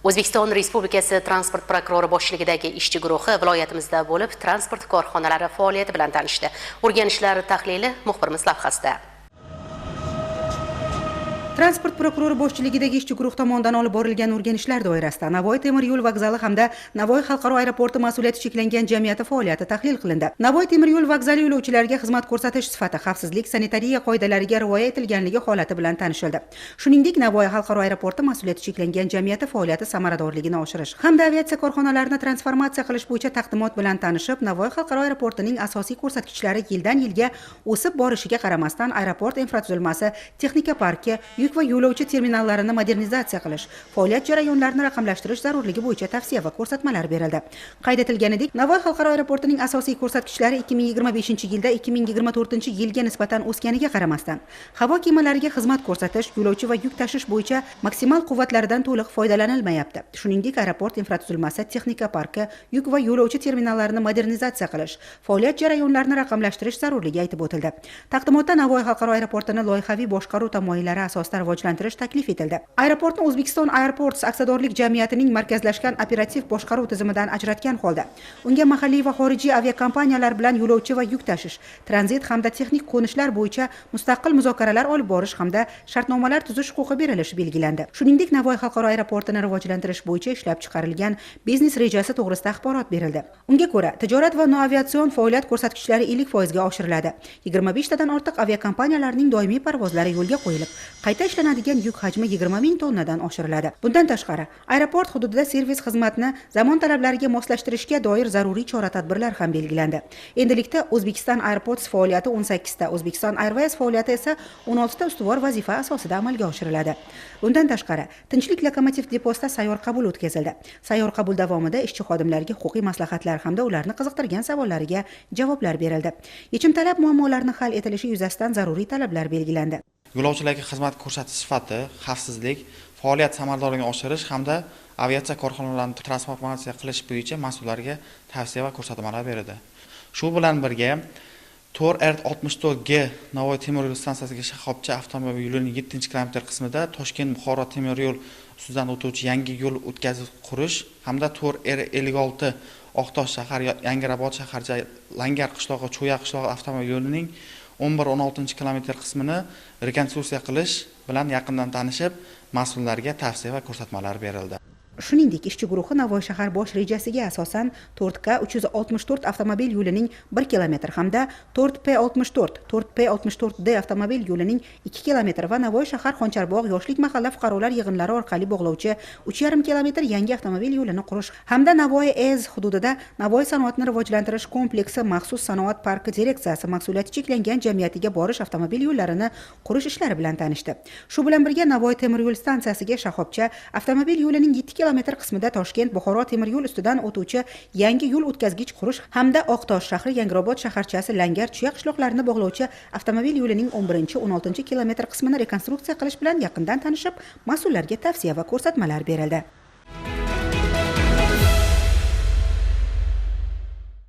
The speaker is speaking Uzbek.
O'zbekiston Respublikasi transport prokurori boshchiligidagi ishchi guruhi viloyatimizda bo'lib, transport korxonalari faoliyati bilan tanishdi. O'rganishlar tahlili muxbirimiz lavhasida. Transport prokurori boshchiligidagi ishchi guruh tomonidan olib borilgan o'rganishlar doirasida Navoiy temir yo'l vokzali hamda Navoiy xalqaro aeroporti mas'uliyati cheklangan jamiyati faoliyati tahlil qilindi. Navoiy temir yo'l vokzali yo'lovchilarga xizmat ko'rsatish sifati, xavfsizlik, sanitariya qoidalariga rioya etilganligi holati bilan tanishildi. Shuningdek, Navoiy xalqaro aeroporti mas'uliyati cheklangan jamiyati faoliyati samaradorligini oshirish hamda aviatsiya korxonalarini transformatsiya qilish bo'yicha taqdimot bilan tanishib, Navoiy xalqaro aeroportining asosiy ko'rsatkichlari yildan yilga o'sib borishiga qaramasdan aeroport infratuzilmasi, texnika parki, yuk va yo'lovchi terminallarini modernizatsiya qilish, faoliyat jarayonlarini raqamlashtirish zarurligi bo'yicha tavsiya va ko'rsatmalar berildi. Qayd etilganidek, Navoiy xalqaro aeroportining asosiy ko'rsatkichlari 2025-yilda 2024-yilga nisbatan o'sganiga qaramasdan, havo kemalariga xizmat ko'rsatish, yo'lovchi va yuk tashish bo'yicha maksimal quvvatlaridan to'liq foydalanilmayapti. Shuningdek, aeroport infratuzilmasi, texnika parki, yuk va yo'lovchi terminallarini modernizatsiya qilish, faoliyat jarayonlarini raqamlashtirish zarurligi aytib o'tildi. Taqdimotda Navoiy xalqaro aeroportini loyihaviy boshqaruv tamoyillari asosida rivojlantirish taklif etildi. Aeroportni O'zbekiston Airports aksiyadorlik jamiyatining markazlashgan operativ boshqaruv tizimidan ajratgan holda, unga mahalliy va xorijiy aviakompaniyalar bilan yo'lovchi va yuk tashish, tranzit hamda texnik qo'nishlar bo'yicha mustaqil muzokaralar olib borish hamda shartnomalar tuzish huquqi berilishi belgilandi. Shuningdek, Navoiy xalqaro aeroportini rivojlantirish bo'yicha ishlab chiqarilgan biznes rejasi to'g'risida axborot berildi. Unga ko'ra, tijorat va noaviatsion faoliyat ko'rsatkichlari 50% ga oshiriladi. 25 tadan ortiq aviakompaniyalarning doimiy parvozlari yo'lga qo'yilib, qayta ishlanadigan yuk hajmi 20 ming tonnadan oshiriladi. Bundan tashqari, aeroport hududida servis xizmatni zamon talablariga moslashtirishga doir zaruriy chora-tadbirlar ham belgilandi. Endilikda O'zbekiston Airports faoliyati 18 ta, O'zbekiston Airways faoliyati esa 16 ta ustuvor vazifa asosida amalga oshiriladi. Bundan tashqari, Tinchlik lokomotiv deposida sayyor qabul o'tkazildi. Sayyor qabul davomida ishchi xodimlarga huquqiy maslahatlar hamda ularni qiziqtirgan savollariga javoblar berildi. Yechim talab muammolarini hal etilishi yuzasidan zaruriy talablar belgilandi. Yo'lovchilarga xizmat ko'rsatish sifati, xavfsizlik, faoliyat samaradorligini oshirish hamda aviatsiya korxonalarini transformatsiya qilish bo'yicha mas'ullarga tavsiya va ko'rsatmalar berildi. Shu bilan birga 4R64G Navoiy temir yo'l stansiyasiga shoxobcha avtomobil yo'lining 7-kilometr qismida Toshkent-Buxoro temir yo'l ustidan o'tuvchi yangi yo'l o'tkazib qurish hamda 4R56 Oqtosh shahar, Yangirabod shaharcha Langar qishlog'i, Cho'ya qishlog'i avtomobil yo'lining 11-16 kilometr qismini rekonstruksiya qilish bilan yaqindan tanishib, mas'ullarga tavsiya va ko'rsatmalar berildi. Shuningdek, ishchi guruhi Navoiy shahar bosh rejasiga asosan 4K 364 avtomobil yo'lining 1 kilometr hamda 4P64, 4P64D avtomobil yo'lining 2 kilometr va Navoiy shahar Xoncharbog' yoshlik mahalla fuqarolar yig'inlari orqali bog'lovchi 3,5 kilometr yangi avtomobil yo'lini qurish hamda Navoiy EZ hududida Navoiy sanoatni rivojlantirish kompleksi maxsus sanoat parki direksiyasi mas'uliyati cheklangan jamiyatiga borish avtomobil yo'llarini qurish ishlari bilan tanishdi. Shu bilan birga Navoiy temir yo'l stansiyasiga shoxobcha avtomobil yo'lining 7 kilometr qismida Toshkent-Buxoro temir yo'l ustidan o'tuvchi yangi yo'l o'tkazgich qurish hamda Oqtosh shahri, Yangirobod shaharchasi, Langar, Chuya qishloqlarini bog'lovchi avtomobil yo'lining 11-16 kilometr qismini rekonstruksiya qilish bilan yaqindan tanishib, mas'ullarga tavsiya va ko'rsatmalar berildi.